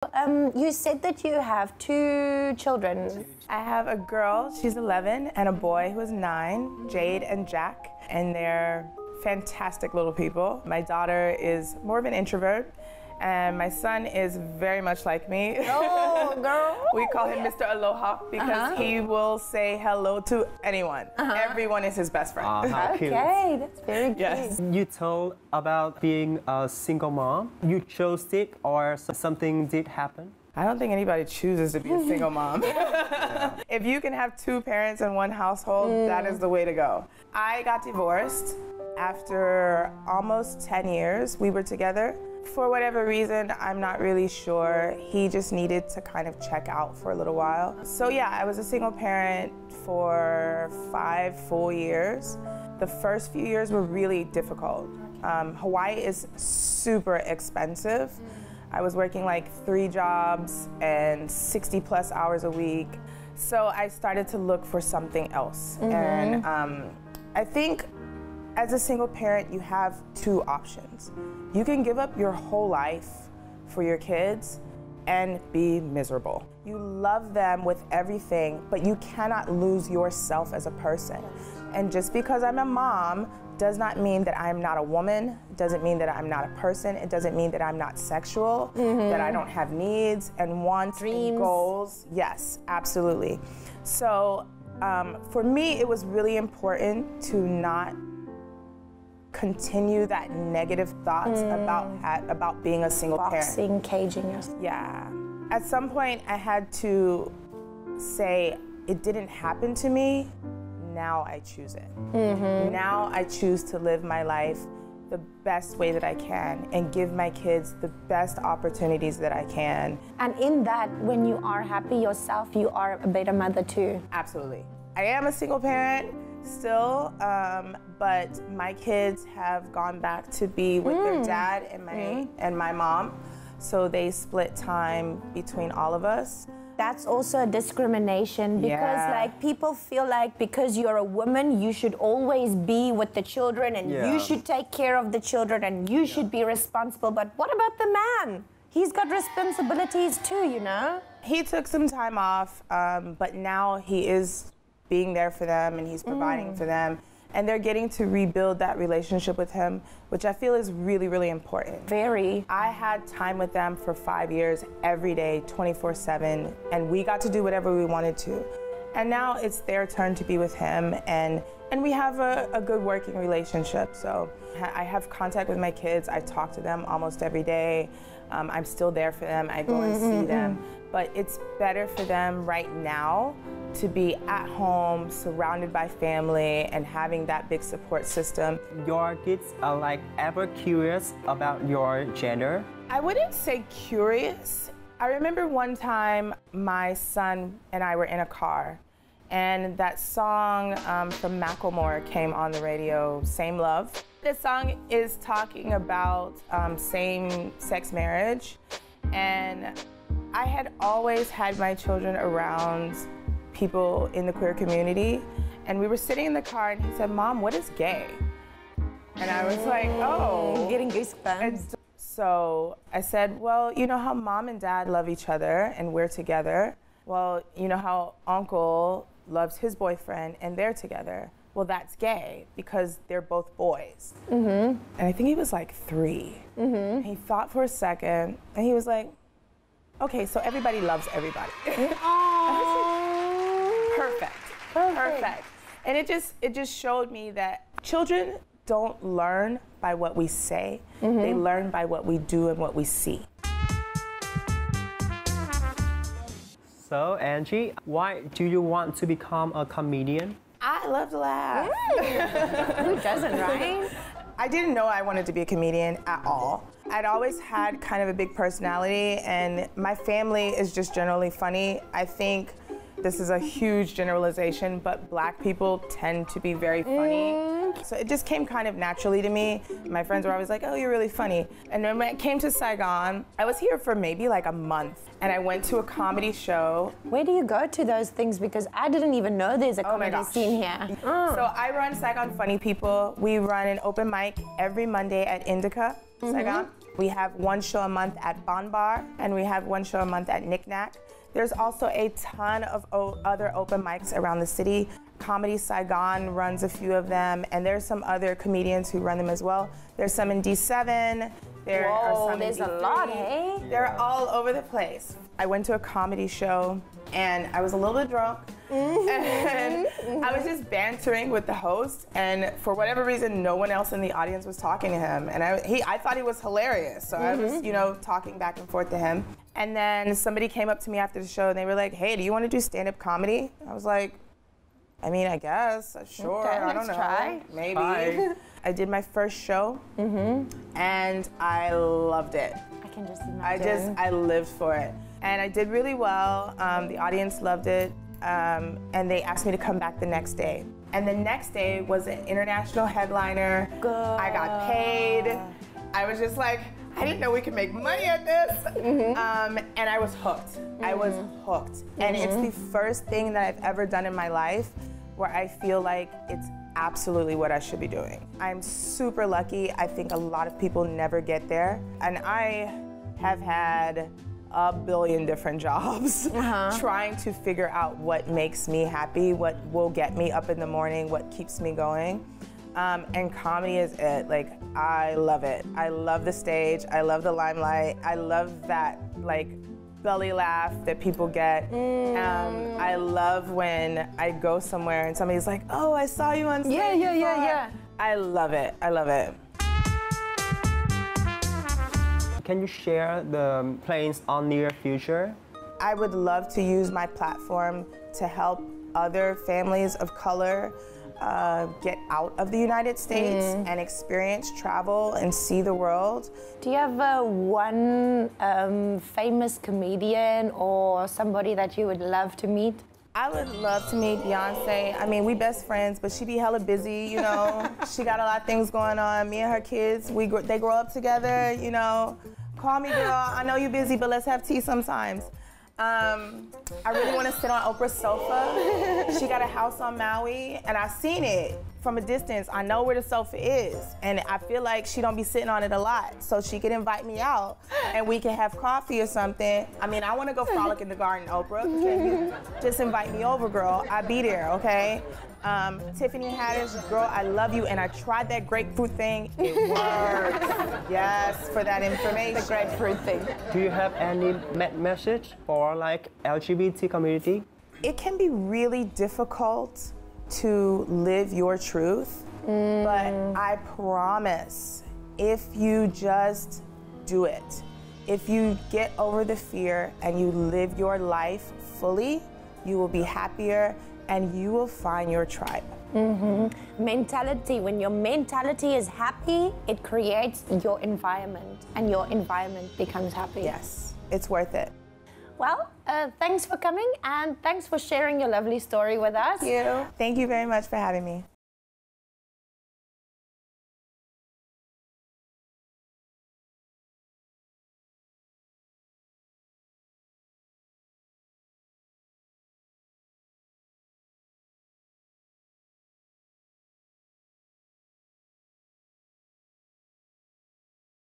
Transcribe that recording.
You said that you have 2 children. I have a girl, she's 11, and a boy who is 9, Jade and Jack, and they're fantastic little people. My daughter is more of an introvert, and my son is very much like me. Oh, girl. We call him Mr. Aloha because he will say hello to anyone. Everyone is his best friend. How cute. Okay, that's very cute. Yes. You told about being a single mom. You chose it or something did happen? I don't think anybody chooses to be a single mom. If you can have 2 parents in one household, that is the way to go. I got divorced after almost 10 years we were together. For whatever reason, I'm not really sure. He just needed to kind of check out for a little while. So yeah, I was a single parent for 5 full years. The first few years were really difficult. Hawaii is super expensive. I was working like 3 jobs and 60+ hours a week. So I started to look for something else. And I think as a single parent, you have 2 options. You can give up your whole life for your kids and be miserable. You love them with everything, but you cannot lose yourself as a person. And just because I'm a mom does not mean that I'm not a woman, doesn't mean that I'm not a person, it doesn't mean that I'm not sexual, that I don't have needs and wants, dreams, and goals. Yes, absolutely. So for me, it was really important to not continue that negative thoughts about being a single parent. Caging yourself. Yeah. At some point, I had to say, it didn't happen to me, now I choose it. Now I choose to live my life the best way that I can and give my kids the best opportunities that I can. And in that, when you are happy yourself, you are a better mother too. Absolutely. I am a single parent still, but my kids have gone back to be with their dad and my mom. So they split time between all of us. That's also a discrimination because like people feel like because you're a woman, you should always be with the children and you should take care of the children and you should be responsible. But what about the man? He's got responsibilities too, you know? He took some time off, but now he is being there for them and he's providing for them. And they're getting to rebuild that relationship with him, which I feel is really, really important. Very. I had time with them for 5 years, every day, 24/7, and we got to do whatever we wanted to. And now it's their turn to be with him, and we have a good working relationship. So I have contact with my kids. I talk to them almost every day. I'm still there for them. I go and see them. But it's better for them right now to be at home, surrounded by family, and having that big support system. Your kids are like ever curious about your gender? I wouldn't say curious. I remember one time my son and I were in a car, and that song from Macklemore came on the radio, Same Love. The song is talking about same-sex marriage, and I had always had my children around people in the queer community, and we were sitting in the car and he said, "Mom, what is gay?" And I was like, oh. Getting goosebumps. So I said, well, you know how mom and dad love each other and we're together? Well, you know how uncle loves his boyfriend and they're together? Well, that's gay because they're both boys. And I think he was like 3. He thought for a second and he was like, okay, so everybody loves everybody. Perfect. And it just showed me that children don't learn by what we say. They learn by what we do and what we see. So, Angie, why do you want to become a comedian? I love to laugh. Who doesn't, right? I didn't know I wanted to be a comedian at all. I'd always had kind of a big personality, and my family is just generally funny. I think this is a huge generalization, but Black people tend to be very funny. So it just came kind of naturally to me. My friends were always like, oh, you're really funny. And then when I came to Saigon, I was here for maybe like a month, and I went to a comedy show. Where do you go to those things? Because I didn't even know there's a comedy scene here. So I run Saigon Funny People. We run an open mic every Monday at Indica, Saigon. We have one show a month at Bon Bar, and we have one show a month at Knick Knack. There's also a ton of other open mics around the city. Comedy Saigon runs a few of them, and there's some other comedians who run them as well. There's some in D7. There are some there's in D3. a lot, hey? They're all over the place. I went to a comedy show, and I was a little bit drunk. And I was just bantering with the host, and for whatever reason, no one else in the audience was talking to him. And I thought he was hilarious, so I was, you know, talking back and forth to him. And then somebody came up to me after the show, and they were like, "Hey, do you want to do stand-up comedy?" I was like, "I mean, I guess, sure. Okay, I don't know, try. maybe." Bye. I did my first show, and I loved it. I can just imagine. I lived for it. And I did really well. The audience loved it. And they asked me to come back the next day. And the next day was an international headliner. Good. I got paid. I was just like, I didn't know we could make money at this. And I was hooked. I was hooked. And it's the first thing that I've ever done in my life where I feel like it's absolutely what I should be doing. I'm super lucky. I think a lot of people never get there. And I have had a billion different jobs trying to figure out what makes me happy, what will get me up in the morning, what keeps me going. And comedy is it. Like, I love it. I love the stage. I love the limelight. I love that, like, belly laugh that people get. I love when I go somewhere and somebody's like, "Oh, I saw you on stage." Yeah. I love it. I love it. Can you share the plans on near future? I would love to use my platform to help other families of color get out of the United States and experience travel and see the world. Do you have one famous comedian or somebody that you would love to meet? I would love to meet Beyonce. I mean, we best friends, but she be hella busy, you know. She got a lot of things going on. Me and her kids, they grow up together, you know. Call me, girl. I know you're busy, but let's have tea sometimes. I really want to sit on Oprah's sofa. She got a house on Maui, and I've seen it from a distance. I know where the sofa is, and I feel like she don't be sitting on it a lot, so she could invite me out, and we can have coffee or something. I mean, I want to go frolic in the garden, Oprah. Can you just invite me over, girl? I'll be there, okay? Tiffany Haddish, girl, I love you, and I tried that grapefruit thing. It works. Yes, for that information. The grapefruit thing. Do you have any message for like LGBT community? It can be really difficult to live your truth, but I promise, if you just do it, if you get over the fear and you live your life fully, you will be happier and you will find your tribe. Mentality. When your mentality is happy, it creates your environment, and your environment becomes happy. Yes, it's worth it. Well, thanks for coming, and thanks for sharing your lovely story with us. Thank you very much for having me.